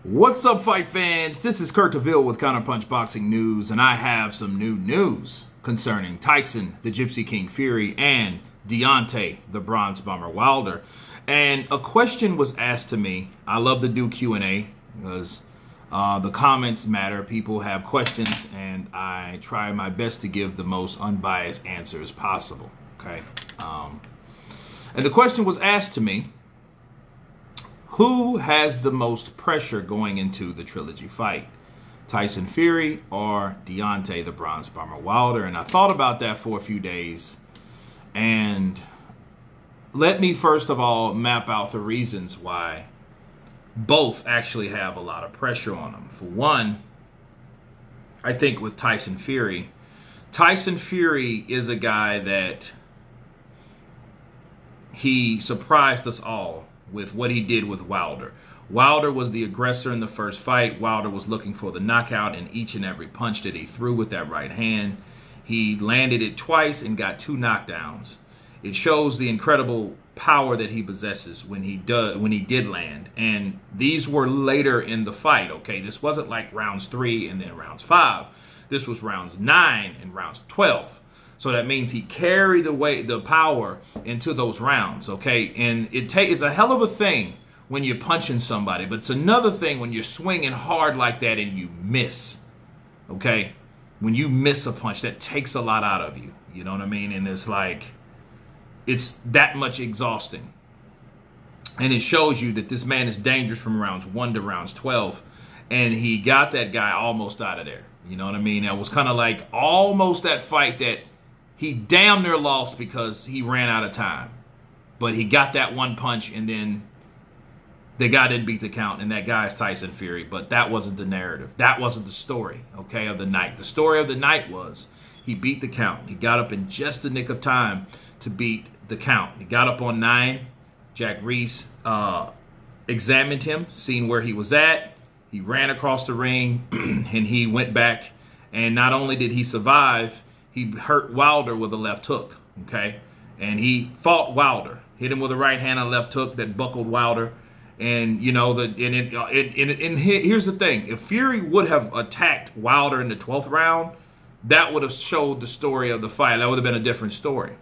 What's up, fight fans? This is Kurt DeVille with Counterpunch Boxing News, and I have some new news concerning Tyson, the Gypsy King Fury, and Deontay, the Bronze Bomber Wilder. And a question was asked to me. I love to do Q&A because the comments matter. People have questions, and I try my best to give the most unbiased answers possible. Okay. And the question was asked to me: who has the most pressure going into the Trilogy fight? Tyson Fury or Deontay, the Bronze Bomber Wilder? And I thought about that for a few days. And let me first of all map out the reasons why both actually have a lot of pressure on them. For one, I think with Tyson Fury is a guy that he surprised us all with what he did with Wilder. Wilder was the aggressor in the first fight. Wilder was looking for the knockout in each and every punch that he threw with that right hand. He landed it twice and got 2 knockdowns. It shows the incredible power that he possesses when he did land. And these were later in the fight, okay? This wasn't like rounds 3 and then rounds 5. This was rounds 9 and rounds 12. So that means he carried the power into those rounds, okay? And it's a hell of a thing when you're punching somebody, but it's another thing when you're swinging hard like that and you miss, okay? When you miss a punch, that takes a lot out of you, you know what I mean? And it's like, it's that much exhausting. And it shows you that this man is dangerous from rounds 1 to rounds 12, and he got that guy almost out of there, you know what I mean? That was kind of like almost that fight that he damn near lost because he ran out of time. But he got that one punch, and then the guy didn't beat the count, and that guy is Tyson Fury. But that wasn't the narrative. That wasn't the story, okay, of the night. The story of the night was he beat the count. He got up in just the nick of time to beat the count. He got up on 9. Jack Reese examined him, seen where he was at. He ran across the ring, and he went back. And not only did he survive, he hurt Wilder with a left hook, okay? And he fought Wilder, hit him with a right hand and left hook that buckled Wilder. And, you know, here's the thing. If Fury would have attacked Wilder in the 12th round, that would have showed the story of the fight. That would have been a different story.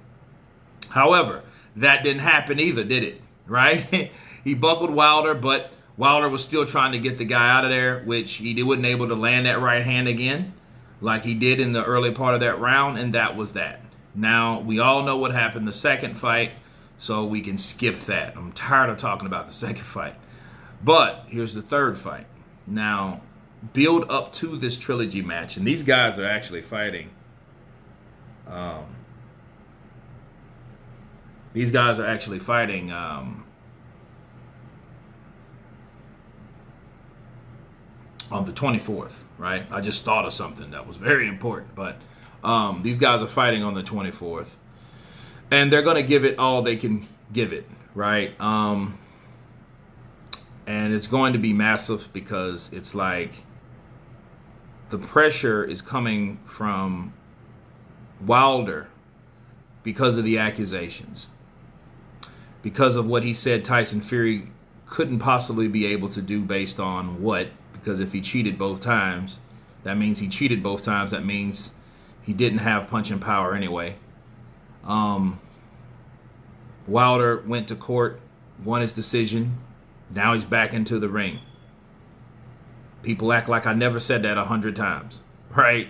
However, that didn't happen either, did it? Right? He buckled Wilder, but Wilder was still trying to get the guy out of there, which he wasn't able to land that right hand again like he did in the early part of that round, and that was that. Now, we all know what happened the second fight, so we can skip that. I'm tired of talking about the second fight. But here's the third fight. Now, build up to this Trilogy match, and these guys are actually fighting. These guys are actually fighting on the 24th, right? I just thought of something that was very important, but these guys are fighting on the 24th, and they're going to give it all they can give it, right? And it's going to be massive because it's like the pressure is coming from Wilder because of the accusations, because of what he said Tyson Fury couldn't possibly be able to do based on what? Because if he cheated both times, that means he cheated both times. That means he didn't have punching power anyway. Wilder went to court, won his decision. Now he's back into the ring. People act like I never said that 100 times, right?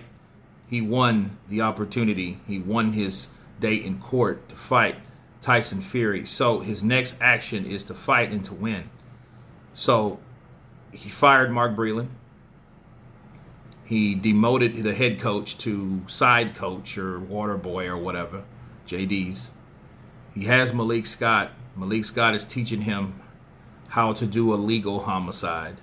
He won the opportunity. He won his day in court to fight Tyson Fury. So his next action is to fight and to win. So he fired Mark Breland. He demoted the head coach to side coach or water boy or whatever, JD's. He has Malik Scott. Malik Scott is teaching him how to do a legal homicide.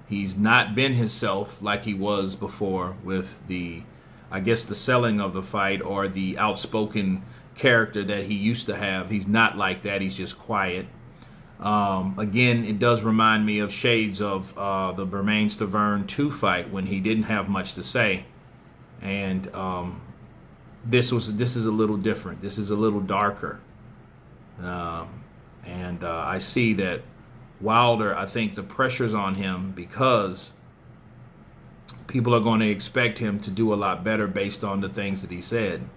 He's not been himself like he was before with the, I guess, the selling of the fight or the outspoken character that he used to have. He's not like that. He's just quiet. Again, it does remind me of shades of the Bermain-Stavern 2 fight when he didn't have much to say. And this is a little different. This is a little darker. And I see that Wilder, I think the pressure's on him because people are going to expect him to do a lot better based on the things that he said.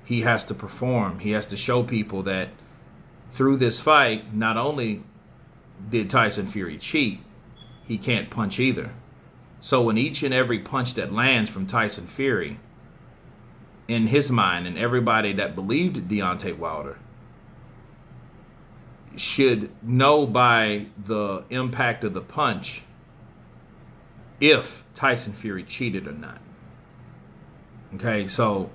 He has to perform. He has to show people that through this fight, not only did Tyson Fury cheat, he can't punch either. So in each and every punch that lands from Tyson Fury, in his mind and everybody that believed Deontay Wilder should know by the impact of the punch if Tyson Fury cheated or not. Okay, so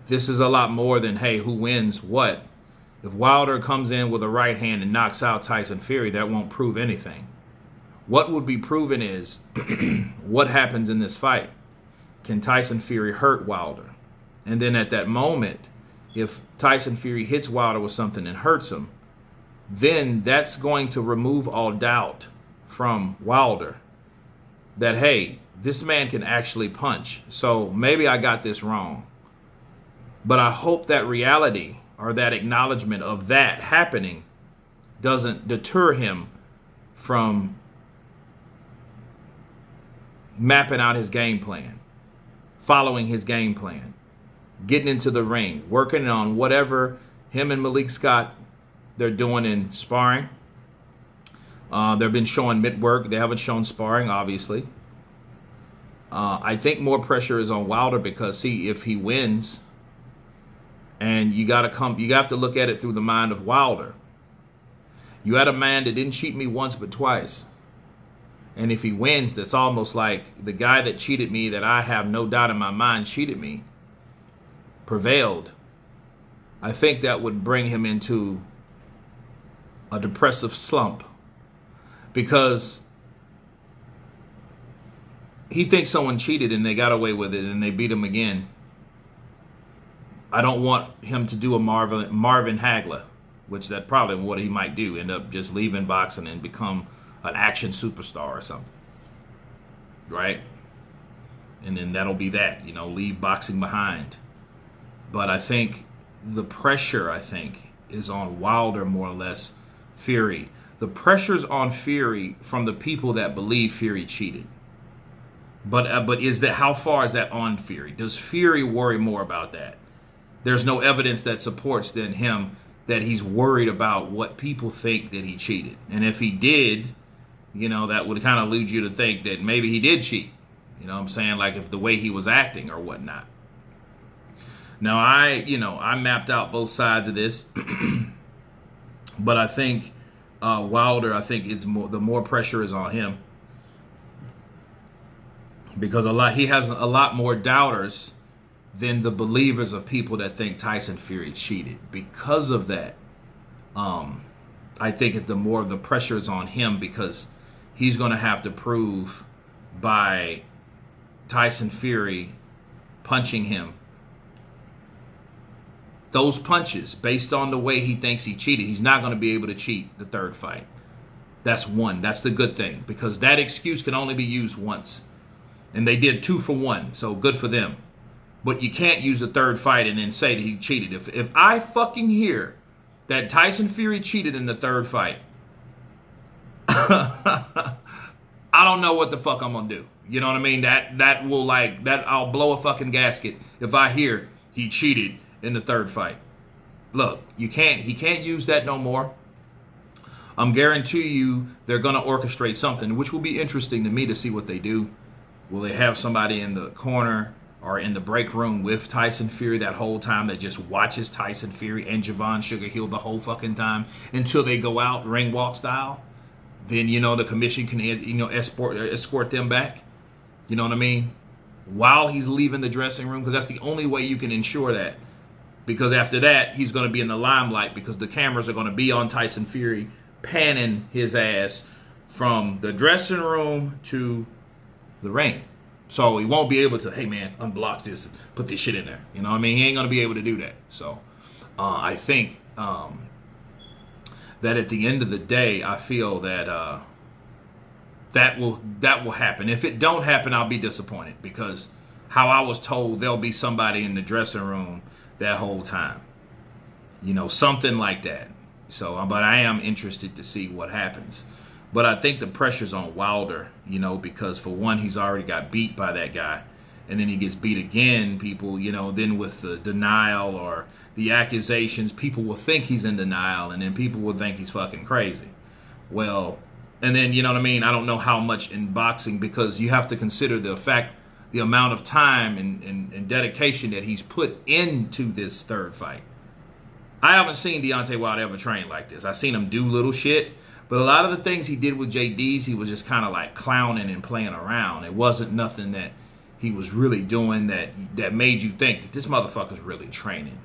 this is a lot more than, hey, who wins what? If Wilder comes in with a right hand and knocks out Tyson Fury, that won't prove anything. What would be proven is what happens in this fight. Can Tyson Fury hurt Wilder? And then at that moment, if Tyson Fury hits Wilder with something and hurts him, then that's going to remove all doubt from Wilder that, hey, this man can actually punch. So maybe I got this wrong. But I hope that reality or that acknowledgement of that happening doesn't deter him from mapping out his game plan, following his game plan, getting into the ring, working on whatever him and Malik Scott, they're doing in sparring. They've been showing mid work. They haven't shown sparring, obviously. I think more pressure is on Wilder because, see, if he wins, and you have to look at it through the mind of Wilder. You had a man that didn't cheat me once but twice. And if he wins, that's almost like the guy that cheated me, that I have no doubt in my mind cheated me, prevailed. I think that would bring him into a depressive slump because he thinks someone cheated and they got away with it and they beat him again. I don't want him to do a Marvin Hagler, which that probably what he might do, end up just leaving boxing and become an action superstar or something, right? And then that'll be that, leave boxing behind. But I think the pressure, is on Wilder more or less. Fury. The pressure's on Fury from the people that believe Fury cheated. But is that, how far is that on Fury? Does Fury worry more about that? There's no evidence that supports than him that he's worried about what people think that he cheated. And if he did, that would kind of lead you to think that maybe he did cheat. You know what I'm saying? Like if the way he was acting or whatnot. Now, I mapped out both sides of this. But I think Wilder, the more pressure is on him. Because he has a lot more doubters than the believers of people that think Tyson Fury cheated. Because of that, I think the more of the pressure is on him because he's going to have to prove by Tyson Fury punching him. Those punches, based on the way he thinks he cheated, he's not going to be able to cheat the third fight. That's one. That's the good thing because that excuse can only be used once. And they did 2 for 1, so good for them. But you can't use the third fight and then say that he cheated. If I fucking hear that Tyson Fury cheated in the third fight, I don't know what the fuck I'm gonna do. You know what I mean? I'll blow a fucking gasket if I hear he cheated in the third fight. Look, he can't use that no more. I'm guarantee you they're gonna orchestrate something, which will be interesting to me to see what they do. Will they have somebody in the corner or in the break room with Tyson Fury that whole time that just watches Tyson Fury and Javon Sugarhill the whole fucking time until they go out ring walk style? Then, the commission can, escort them back. You know what I mean? While he's leaving the dressing room, because that's the only way you can ensure that. Because after that, he's going to be in the limelight because the cameras are going to be on Tyson Fury panning his ass from the dressing room to the ring. So he won't be able to, hey man, unblock this and put this shit in there. You know what I mean? He ain't going to be able to do that. So I think that at the end of the day, I feel that that will happen. If it don't happen, I'll be disappointed because how I was told there'll be somebody in the dressing room that whole time. Something like that. So, but I am interested to see what happens. But I think the pressure's on Wilder, because for one, he's already got beat by that guy. And then he gets beat again. People, then with the denial or the accusations, people will think he's in denial. And then people will think he's fucking crazy. Well, and then, you know what I mean? I don't know how much in boxing, because you have to consider the amount of time and dedication that he's put into this third fight. I haven't seen Deontay Wilder ever train like this. I've seen him do little shit. But a lot of the things he did with JD's, he was just kind of like clowning and playing around. It wasn't nothing that he was really doing that made you think that this motherfucker's really training.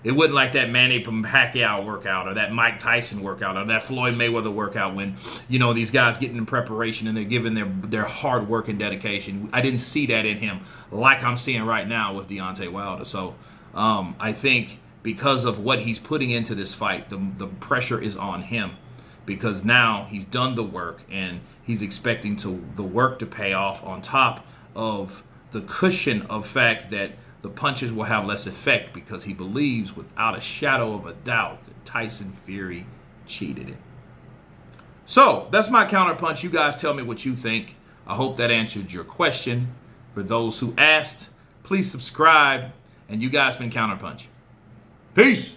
It wasn't like that Manny Pacquiao workout or that Mike Tyson workout or that Floyd Mayweather workout when, these guys getting in preparation and they're giving their hard work and dedication. I didn't see that in him like I'm seeing right now with Deontay Wilder. So I think because of what he's putting into this fight, the pressure is on him. Because now he's done the work and he's expecting the work to pay off on top of the cushion of fact that the punches will have less effect, because he believes without a shadow of a doubt that Tyson Fury cheated him. So that's my counterpunch. You guys tell me what you think. I hope that answered your question. For those who asked, please subscribe, and you guys been counterpunching. Peace.